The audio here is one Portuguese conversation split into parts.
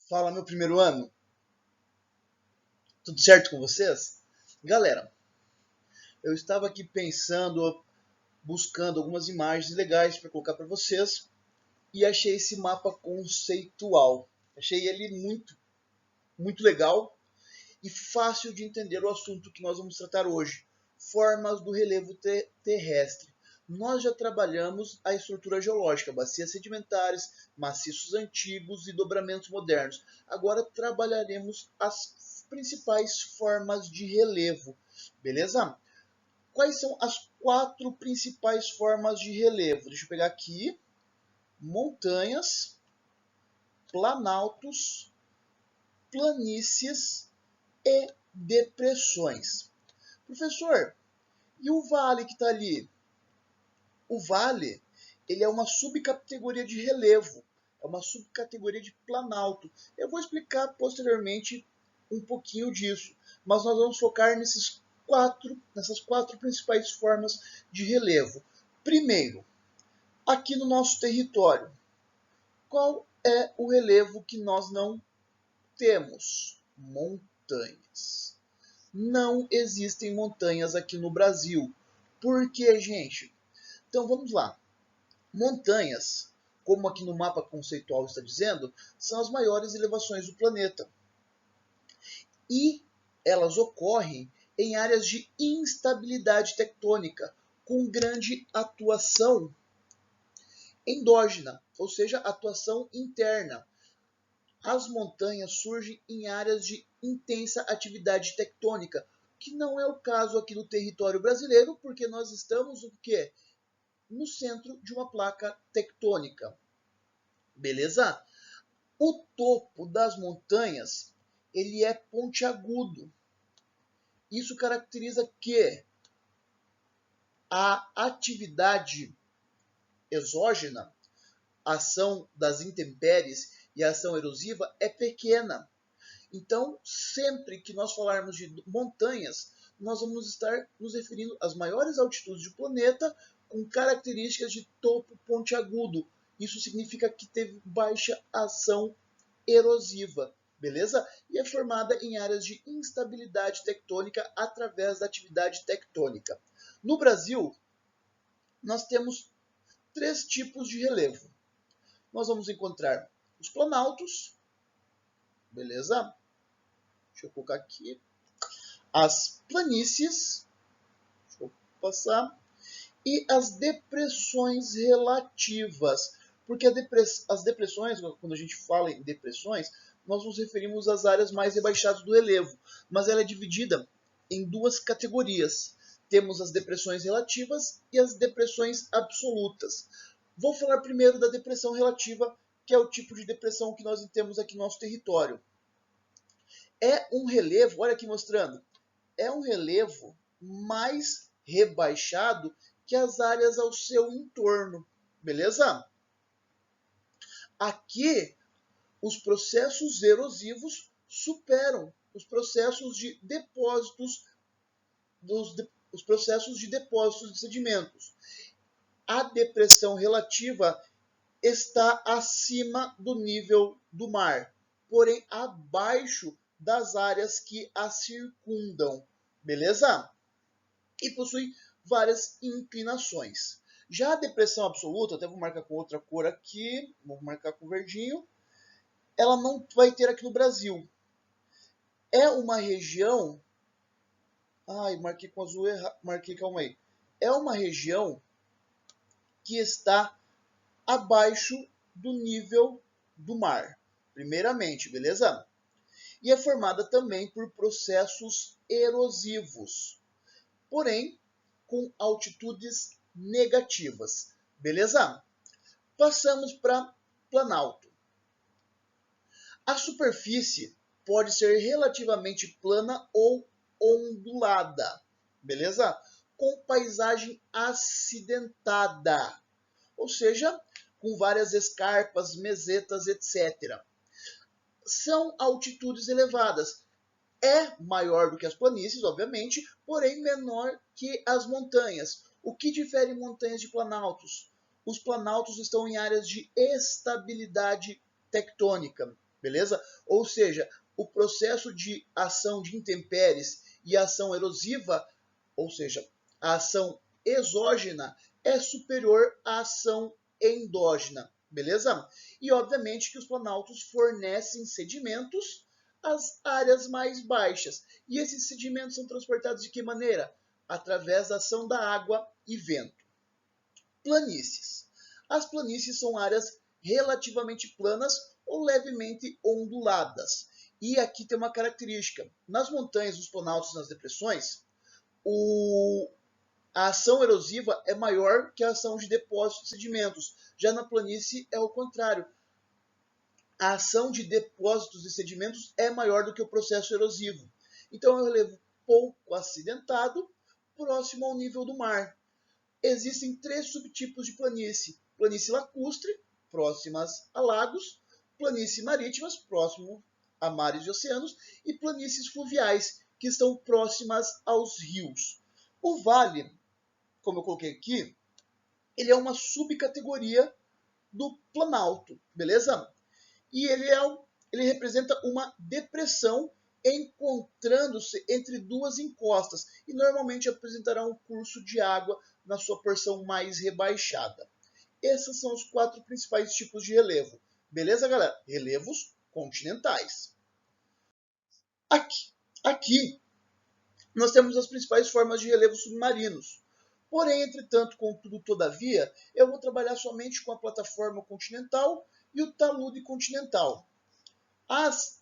Fala, meu primeiro ano. Tudo certo com vocês? Galera, eu estava aqui pensando, buscando algumas imagens legais para colocar para vocês e achei esse mapa conceitual. Achei ele muito legal e fácil de entender o assunto que nós vamos tratar hoje: formas do relevo terrestre. Nós já trabalhamos a estrutura geológica, bacias sedimentares, maciços antigos e dobramentos modernos. Agora trabalharemos as principais formas de relevo, beleza? Quais são as quatro principais formas de relevo? Deixa eu pegar aqui: montanhas, planaltos, planícies e depressões. Professor, e o vale que está ali? O vale, ele é uma subcategoria de relevo, é uma subcategoria de planalto. Eu vou explicar posteriormente um pouquinho disso, mas nós vamos focar nessas quatro principais formas de relevo. Primeiro, aqui no nosso território, qual é o relevo que nós não temos? Montanhas. Não existem montanhas aqui no Brasil. Por quê, gente? Então vamos lá. Montanhas, como aqui no mapa conceitual está dizendo, são as maiores elevações do planeta. E elas ocorrem em áreas de instabilidade tectônica, com grande atuação endógena, ou seja, atuação interna. As montanhas surgem em áreas de intensa atividade tectônica, que não é o caso aqui no território brasileiro, porque nós estamos o quê? No centro de uma placa tectônica. Beleza? O topo das montanhas, ele é pontiagudo. Isso caracteriza que a atividade exógena, a ação das intempéries e a ação erosiva é pequena. Então, sempre que nós falarmos de montanhas, nós vamos estar nos referindo às maiores altitudes do planeta com características de topo pontiagudo. Isso significa que teve baixa ação erosiva, beleza? E é formada em áreas de instabilidade tectônica através da atividade tectônica. No Brasil, nós temos três tipos de relevo. Nós vamos encontrar os planaltos, beleza? Deixa eu colocar aqui. As planícies, deixa eu passar, e as depressões relativas. Porque as depressões, quando a gente fala em depressões, nós nos referimos às áreas mais rebaixadas do relevo, mas ela é dividida em duas categorias. Temos as depressões relativas e as depressões absolutas. Vou falar primeiro da depressão relativa, que é o tipo de depressão que nós temos aqui no nosso território. É um relevo, olha aqui mostrando, é um relevo mais rebaixado que as áreas ao seu entorno, beleza? Aqui, os processos erosivos superam os processos de depósitos os processos de depósitos de sedimentos. A depressão relativa está acima do nível do mar, porém abaixo das áreas que a circundam, beleza? E possui várias inclinações. Já a depressão absoluta, até vou marcar com outra cor aqui, vou marcar com verdinho, ela não vai ter aqui no Brasil. É uma região... Ai, marquei com azul errado, calma aí. É uma região que está abaixo do nível do mar, primeiramente, beleza? E é formada também por processos erosivos, porém com altitudes negativas, beleza? Passamos para planalto. A superfície pode ser relativamente plana ou ondulada, beleza? Com paisagem acidentada, ou seja, com várias escarpas, mesetas, etc. São altitudes elevadas. É maior do que as planícies, obviamente, porém menor que as montanhas. O que difere montanhas de planaltos? Os planaltos estão em áreas de estabilidade tectônica. beleza? Ou seja, o processo de ação de intempéries e ação erosiva, ou seja, a ação exógena é superior à ação endógena, beleza? E obviamente que os planaltos fornecem sedimentos às áreas mais baixas. E esses sedimentos são transportados de que maneira? Através da ação da água e vento. Planícies. As planícies são áreas relativamente planas ou levemente onduladas. E aqui tem uma característica. Nas montanhas, nos planaltos e nas depressões, a ação erosiva é maior que a ação de depósito de sedimentos. Já na planície é o contrário. A ação de depósitos de sedimentos é maior do que o processo erosivo. Então é um relevo pouco acidentado, próximo ao nível do mar. Existem 3 subtipos de planície. Planície lacustre, próximas a lagos, planícies marítimas, próximo a mares e oceanos, e planícies fluviais, que estão próximas aos rios. O vale, como eu coloquei aqui, ele é uma subcategoria do planalto, beleza? E ele representa uma depressão encontrando-se entre 2 encostas e normalmente apresentará um curso de água na sua porção mais rebaixada. Esses são os 4 principais tipos de relevo. Beleza, galera? Relevos continentais. Aqui nós temos as principais formas de relevos submarinos. Porém, entretanto, contudo, todavia, eu vou trabalhar somente com a plataforma continental e o talude continental. As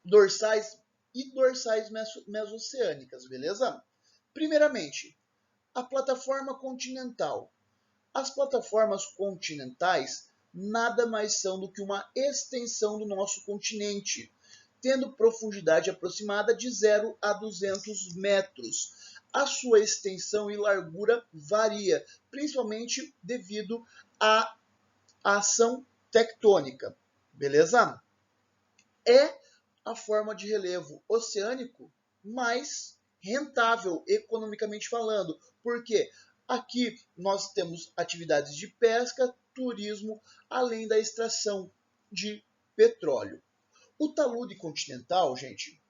dorsais e dorsais mesoceânicas, beleza? Primeiramente, a plataforma continental. As plataformas continentais nada mais são do que uma extensão do nosso continente, tendo profundidade aproximada de 0 a 200 metros. A sua extensão e largura varia, principalmente devido à ação tectônica, beleza? É a forma de relevo oceânico mais rentável economicamente falando, porque aqui nós temos atividades de pesca, turismo, além da extração de petróleo. O talude continental, gente,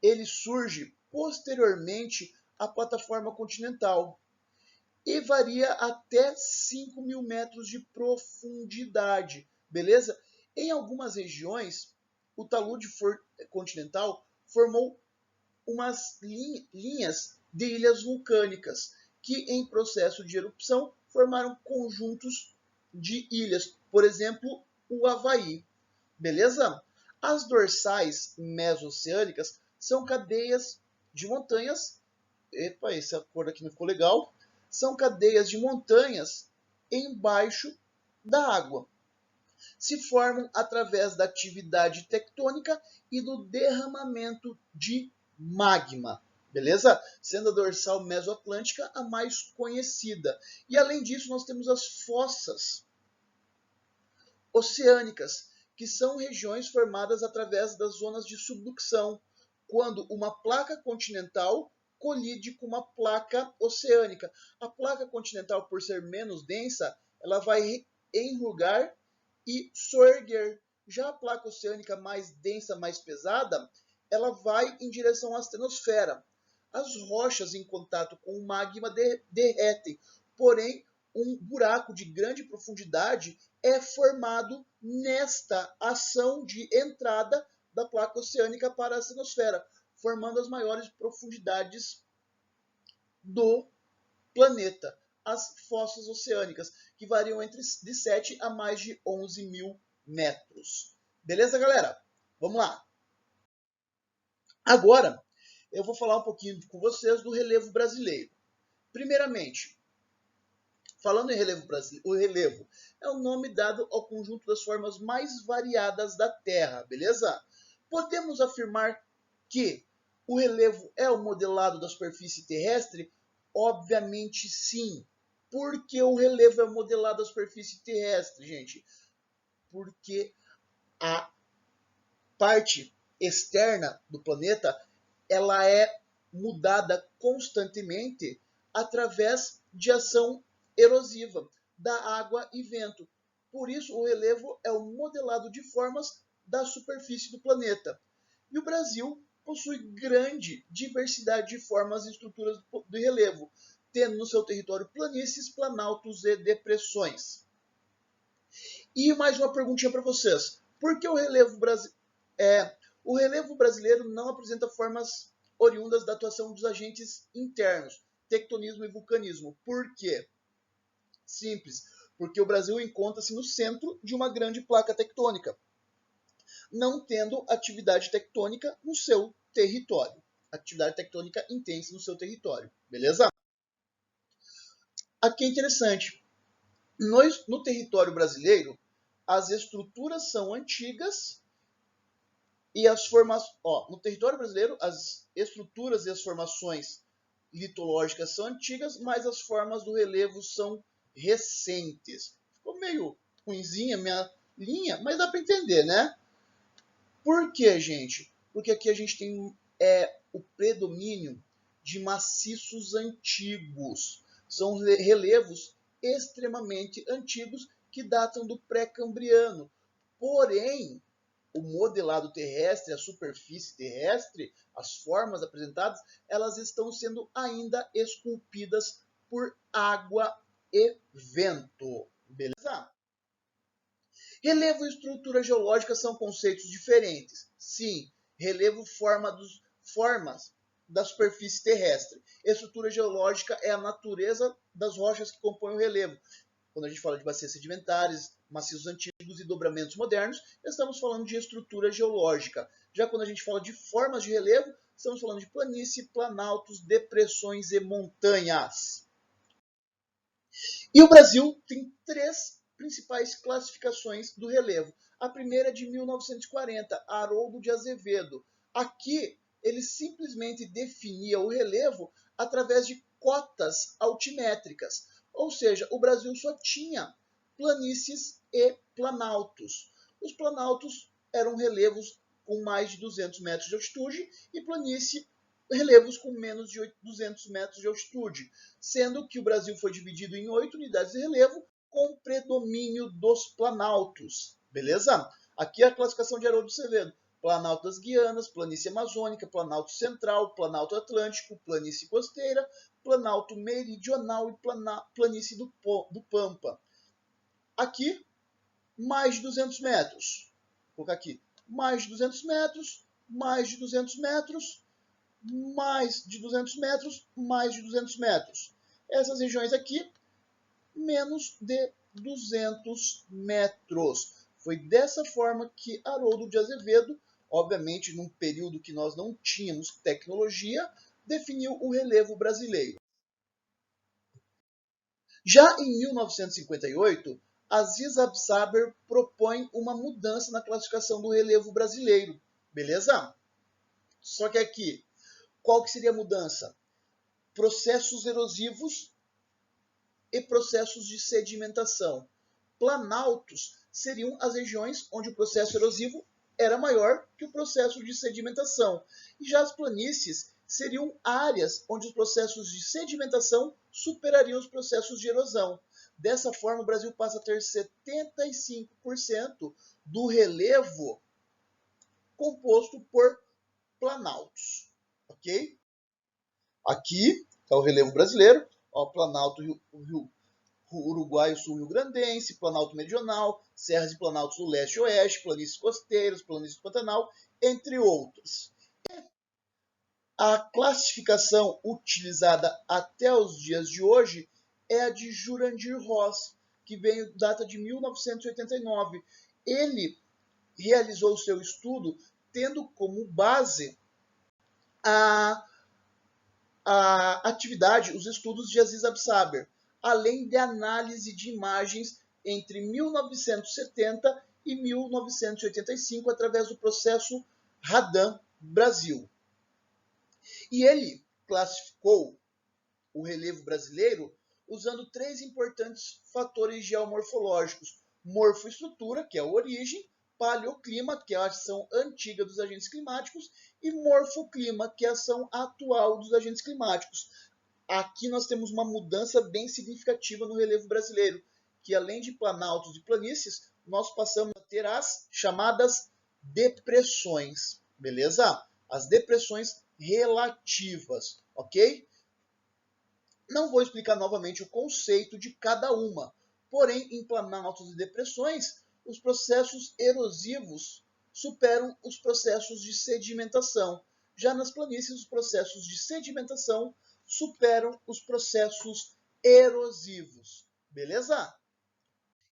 ele surge posteriormente à plataforma continental e varia até 5.000 metros de profundidade, beleza? Em algumas regiões, o talude continental formou umas linhas de ilhas vulcânicas que, em processo de erupção, formaram conjuntos de ilhas, por exemplo, o Havaí, beleza? As dorsais mesoceânicas são cadeias de montanhas. Epa, essa cor aqui não ficou legal. São cadeias de montanhas embaixo da água. Se formam através da atividade tectônica e do derramamento de magma, beleza? Sendo a dorsal mesoatlântica a mais conhecida. E além disso, nós temos as fossas oceânicas, que são regiões formadas através das zonas de subducção, quando uma placa continental colide com uma placa oceânica. A placa continental, por ser menos densa, ela vai enrugar e soerguer. Já a placa oceânica mais densa, mais pesada, ela vai em direção à astenosfera. As rochas em contato com o magma derretem, porém um buraco de grande profundidade é formado nesta ação de entrada da placa oceânica para a astenosfera, formando as maiores profundidades do planeta, as fossas oceânicas, que variam entre de 7 a mais de 11.000 metros. Beleza, galera? Vamos lá. Agora, eu vou falar um pouquinho com vocês do relevo brasileiro. Primeiramente, falando em relevo brasileiro, o relevo é o nome dado ao conjunto das formas mais variadas da Terra, beleza? Podemos afirmar que o relevo é o modelado da superfície terrestre? Obviamente sim. Por que o relevo é modelado da superfície terrestre, gente? Porque a parte externa do planeta ela é mudada constantemente através de ação erosiva da água e vento. Por isso, o relevo é o modelado de formas da superfície do planeta. E o Brasil possui grande diversidade de formas e estruturas do relevo, tendo no seu território planícies, planaltos e depressões. E mais uma perguntinha para vocês. Por que o relevo brasileiro não apresenta formas oriundas da atuação dos agentes internos, tectonismo e vulcanismo? Por quê? Simples, porque o Brasil encontra-se no centro de uma grande placa tectônica, não tendo atividade tectônica no seu território. Atividade tectônica intensa no seu território, beleza? Aqui é interessante. No território brasileiro, as estruturas são antigas e as formações. No território brasileiro, as estruturas e as formações litológicas são antigas, mas as formas do relevo são recentes. Ficou meio ruinzinha a minha linha, mas dá para entender, né? Por quê, gente? Porque aqui a gente tem o predomínio de maciços antigos. São relevos extremamente antigos que datam do pré-cambriano. Porém, o modelado terrestre, a superfície terrestre, as formas apresentadas, elas estão sendo ainda esculpidas por água e vento. Beleza? Relevo e estrutura geológica são conceitos diferentes. Sim, relevo formas da superfície terrestre. Estrutura geológica é a natureza das rochas que compõem o relevo. Quando a gente fala de bacias sedimentares, maciços antigos e dobramentos modernos, estamos falando de estrutura geológica. Já quando a gente fala de formas de relevo, estamos falando de planície, planaltos, depressões e montanhas. E o Brasil tem 3 principais classificações do relevo. A primeira é de 1940, Haroldo de Azevedo. Aqui ele simplesmente definia o relevo através de cotas altimétricas. Ou seja, o Brasil só tinha planícies e planaltos. Os planaltos eram relevos com mais de 200 metros de altitude e planície relevos com menos de 200 metros de altitude, sendo que o Brasil foi dividido em 8 unidades de relevo com predomínio dos planaltos. Beleza? Aqui é a classificação de Haroldo de Azevedo. Planalto das Guianas, planície amazônica, planalto central, planalto atlântico, planície costeira, planalto meridional e planície do Pampa. Aqui, mais de 200 metros. Vou colocar aqui, mais de 200 metros, mais de 200 metros, mais de 200 metros, mais de 200 metros. Essas regiões aqui, menos de 200 metros. Foi dessa forma que Haroldo de Azevedo, obviamente num período que nós não tínhamos tecnologia, definiu o relevo brasileiro. Já em 1958, Aziz Absaber propõe uma mudança na classificação do relevo brasileiro. Beleza? Só que aqui, qual que seria a mudança? Processos erosivos e processos de sedimentação. Planaltos seriam as regiões onde o processo erosivo era maior que o processo de sedimentação. E já as planícies seriam áreas onde os processos de sedimentação superariam os processos de erosão. Dessa forma, o Brasil passa a ter 75% do relevo composto por planaltos. Ok? Aqui está o relevo brasileiro, ó, Planalto Uruguaio Sul-Rio-Grandense, Planalto Meridional, Serras e Planaltos do Leste e Oeste, planícies costeiras, planícies do Pantanal, entre outros. A classificação utilizada até os dias de hoje é a de Jurandir Ross, que data de 1989. Ele realizou seu estudo tendo como base a atividade, os estudos de Aziz Absaber, além de análise de imagens entre 1970 e 1985 através do processo Radan Brasil. E ele classificou o relevo brasileiro usando 3 importantes fatores geomorfológicos: morfoestrutura, que é a origem, paleoclima, que é a ação antiga dos agentes climáticos, e morfoclima, que é a ação atual dos agentes climáticos. Aqui nós temos uma mudança bem significativa no relevo brasileiro, que além de planaltos e planícies, nós passamos a ter as chamadas depressões, beleza? As depressões relativas, ok? Não vou explicar novamente o conceito de cada uma, porém, em planaltos e depressões, os processos erosivos superam os processos de sedimentação. Já nas planícies, os processos de sedimentação superam os processos erosivos, beleza?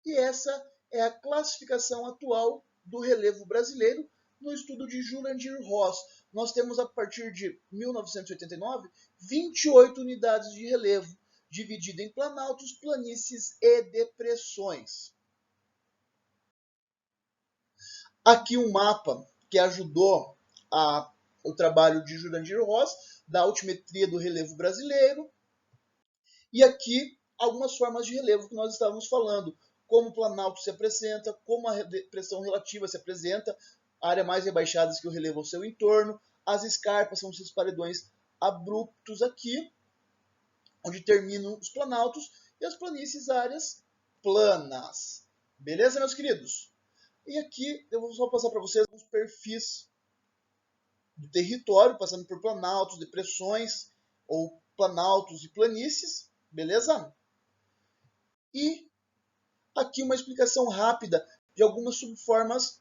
E essa é a classificação atual do relevo brasileiro no estudo de Jurandir Ross. Nós temos, a partir de 1989, 28 unidades de relevo, dividida em planaltos, planícies e depressões. Aqui um mapa que ajudou o trabalho de Jurandir Ross, da altimetria do relevo brasileiro. E aqui algumas formas de relevo que nós estávamos falando, como o planalto se apresenta, como a depressão relativa se apresenta, a área mais rebaixada que o relevo ao seu entorno, as escarpas são esses paredões abruptos aqui, onde terminam os planaltos, e as planícies, áreas planas. Beleza, meus queridos? E aqui eu vou só passar para vocês os perfis do território, passando por planaltos, depressões, ou planaltos e planícies, beleza? E aqui uma explicação rápida de algumas subformas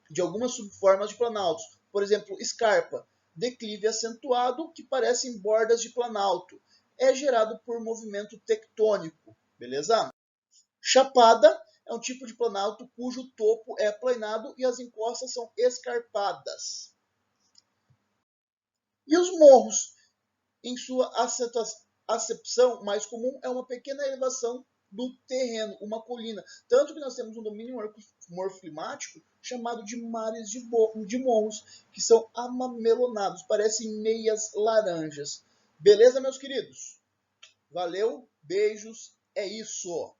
de planaltos. Por exemplo, escarpa, declive acentuado que parecem bordas de planalto. É gerado por movimento tectônico, beleza? Chapada é um tipo de planalto cujo topo é aplanado e as encostas são escarpadas. E os morros, em sua acepção mais comum, é uma pequena elevação do terreno, uma colina. Tanto que nós temos um domínio morflimático chamado de mares de morros, que são amamelonados, parecem meias laranjas. Beleza, meus queridos? Valeu, beijos, é isso!